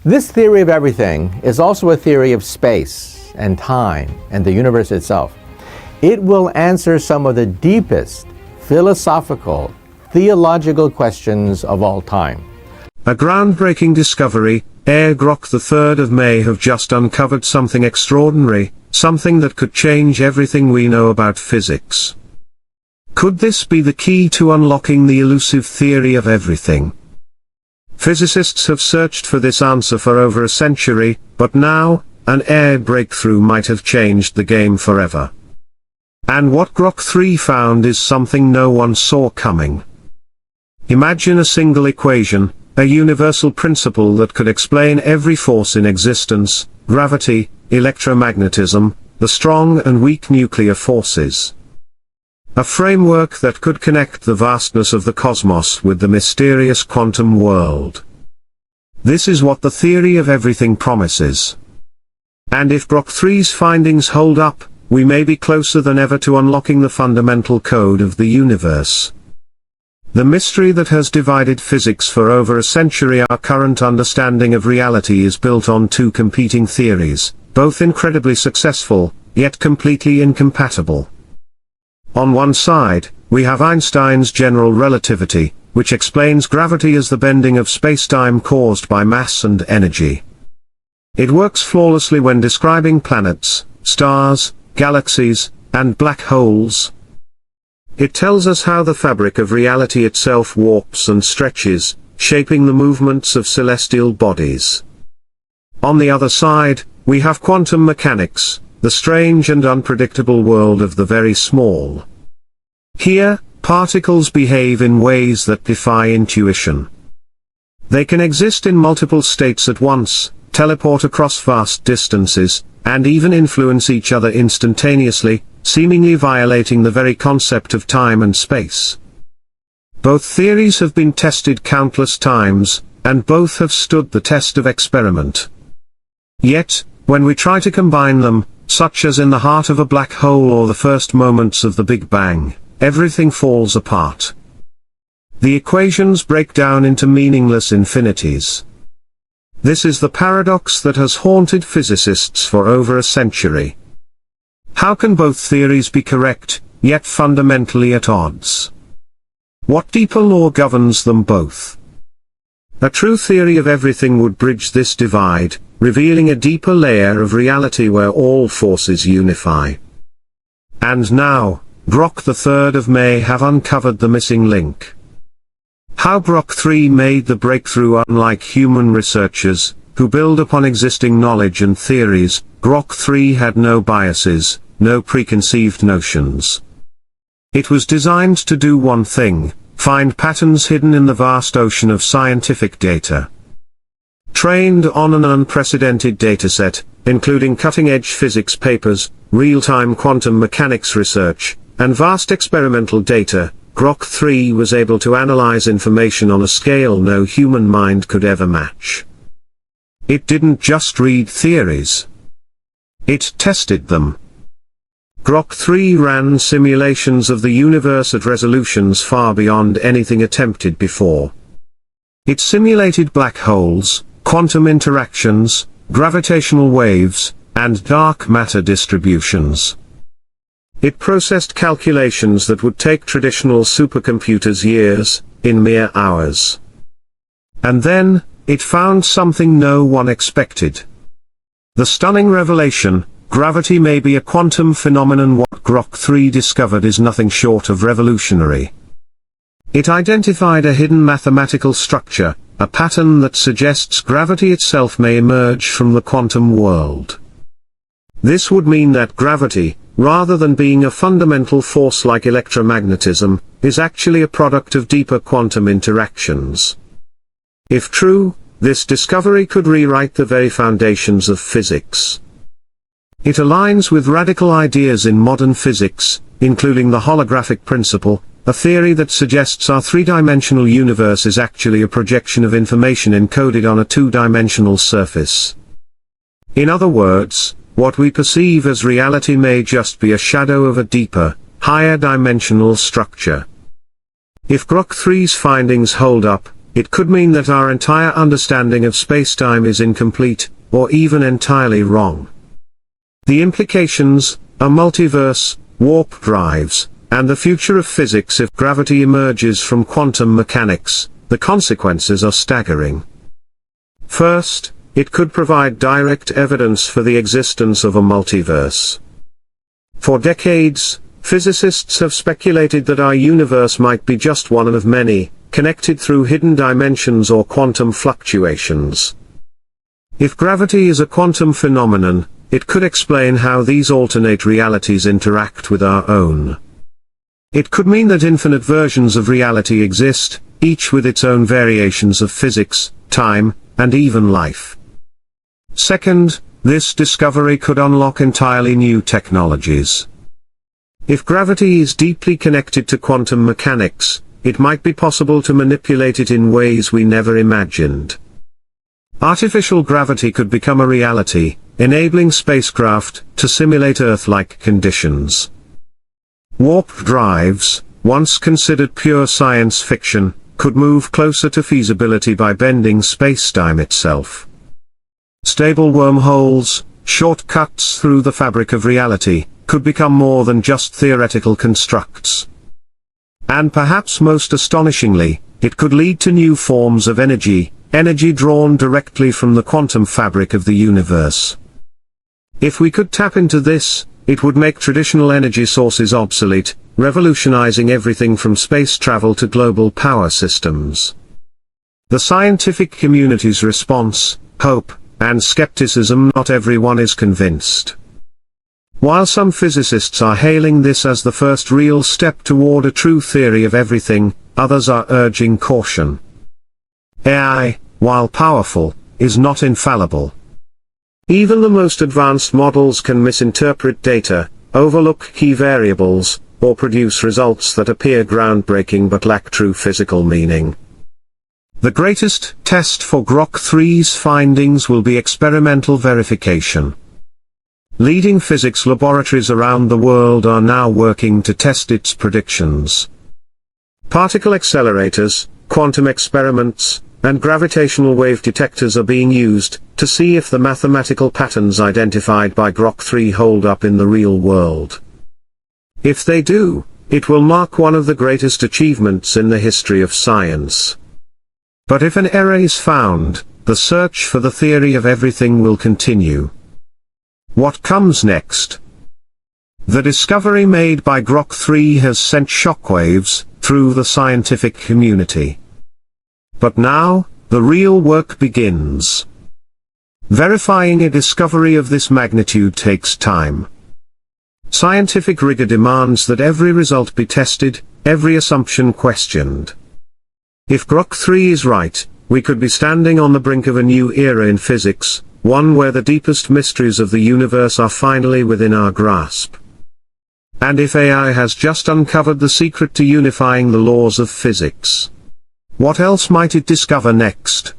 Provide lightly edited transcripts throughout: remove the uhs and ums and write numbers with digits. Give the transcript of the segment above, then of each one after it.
This theory of everything is also a theory of space and time and the universe itself. It will answer some of the deepest philosophical, theological questions of all time. A groundbreaking discovery, Grok the 3rd of May have just uncovered something extraordinary, something that could change everything we know about physics. Could this be the key to unlocking the elusive theory of everything? Physicists have searched for this answer for over a century, but now, an breakthrough might have changed the game forever. And what Grok 3 found is something no one saw coming. Imagine a single equation, a universal principle that could explain every force in existence: gravity, electromagnetism, the strong and weak nuclear forces. A framework that could connect the vastness of the cosmos with the mysterious quantum world. This is what the theory of everything promises. And if Grok 3's findings hold up, we may be closer than ever to unlocking the fundamental code of the universe. The mystery that has divided physics for over a century. Our current understanding of reality is built on two competing theories, both incredibly successful, yet completely incompatible. On one side, we have Einstein's general relativity, which explains gravity as the bending of spacetime caused by mass and energy. It works flawlessly when describing planets, stars, galaxies, and black holes. It tells us how the fabric of reality itself warps and stretches, shaping the movements of celestial bodies. On the other side, we have quantum mechanics, the strange and unpredictable world of the very small. Here, particles behave in ways that defy intuition. They can exist in multiple states at once, teleport across vast distances, and even influence each other instantaneously, seemingly violating the very concept of time and space. Both theories have been tested countless times, and both have stood the test of experiment. Yet, when we try to combine them, such as in the heart of a black hole or the first moments of the Big Bang, everything falls apart. The equations break down into meaningless infinities. This is the paradox that has haunted physicists for over a century. How can both theories be correct, yet fundamentally at odds? What deeper law governs them both? A true theory of everything would bridge this divide, revealing a deeper layer of reality where all forces unify. And now, Grok the 3rd of May have uncovered the missing link. How Grok 3 made the breakthrough. Unlike human researchers, who build upon existing knowledge and theories, Grok 3 had no biases, no preconceived notions. It was designed to do one thing: find patterns hidden in the vast ocean of scientific data. Trained on an unprecedented dataset, including cutting-edge physics papers, real-time quantum mechanics research, and vast experimental data, Grok 3 was able to analyze information on a scale no human mind could ever match. It didn't just read theories. It tested them. Grok 3 ran simulations of the universe at resolutions far beyond anything attempted before. It simulated black holes, quantum interactions, gravitational waves, and dark matter distributions. It processed calculations that would take traditional supercomputers years, in mere hours. And then, it found something no one expected. The stunning revelation: gravity may be a quantum phenomenon. What Grok 3 discovered is nothing short of revolutionary. It identified a hidden mathematical structure, a pattern that suggests gravity itself may emerge from the quantum world. This would mean that gravity, rather than being a fundamental force like electromagnetism, is actually a product of deeper quantum interactions. If true, this discovery could rewrite the very foundations of physics. It aligns with radical ideas in modern physics, including the holographic principle, a theory that suggests our three-dimensional universe is actually a projection of information encoded on a two-dimensional surface. In other words, what we perceive as reality may just be a shadow of a deeper, higher dimensional structure. If Grok 3's findings hold up, it could mean that our entire understanding of spacetime is incomplete, or even entirely wrong. The implications, a multiverse, warp drives, and the future of physics if gravity emerges from quantum mechanics, the consequences are staggering. First, it could provide direct evidence for the existence of a multiverse. For decades, physicists have speculated that our universe might be just one of many, connected through hidden dimensions or quantum fluctuations. If gravity is a quantum phenomenon, it could explain how these alternate realities interact with our own. It could mean that infinite versions of reality exist, each with its own variations of physics, time, and even life. Second, this discovery could unlock entirely new technologies. If gravity is deeply connected to quantum mechanics, it might be possible to manipulate it in ways we never imagined. Artificial gravity could become a reality, enabling spacecraft to simulate Earth-like conditions. Warp drives, once considered pure science fiction, could move closer to feasibility by bending spacetime itself. Stable wormholes, shortcuts through the fabric of reality, could become more than just theoretical constructs. And perhaps most astonishingly, it could lead to new forms of energy drawn directly from the quantum fabric of the universe. If we could tap into this, it would make traditional energy sources obsolete, revolutionizing everything from space travel to global power systems. The scientific community's response, hope, and skepticism. Not everyone is convinced. While some physicists are hailing this as the first real step toward a true theory of everything, others are urging caution. AI, while powerful, is not infallible. Even the most advanced models can misinterpret data, overlook key variables, or produce results that appear groundbreaking but lack true physical meaning. The greatest test for Grok 3's findings will be experimental verification. Leading physics laboratories around the world are now working to test its predictions. Particle accelerators, quantum experiments, and gravitational wave detectors are being used to see if the mathematical patterns identified by Grok 3 hold up in the real world. If they do, it will mark one of the greatest achievements in the history of science. But if an error is found, the search for the theory of everything will continue. What comes next? The discovery made by Grok 3 has sent shockwaves through the scientific community. But now, the real work begins. Verifying a discovery of this magnitude takes time. Scientific rigor demands that every result be tested, every assumption questioned. If Grok 3 is right, we could be standing on the brink of a new era in physics, one where the deepest mysteries of the universe are finally within our grasp. And if AI has just uncovered the secret to unifying the laws of physics, what else might it discover next?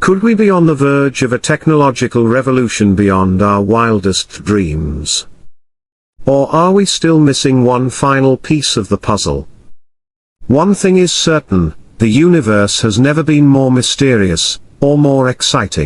Could we be on the verge of a technological revolution beyond our wildest dreams? Or are we still missing one final piece of the puzzle? One thing is certain, the universe has never been more mysterious, or more exciting.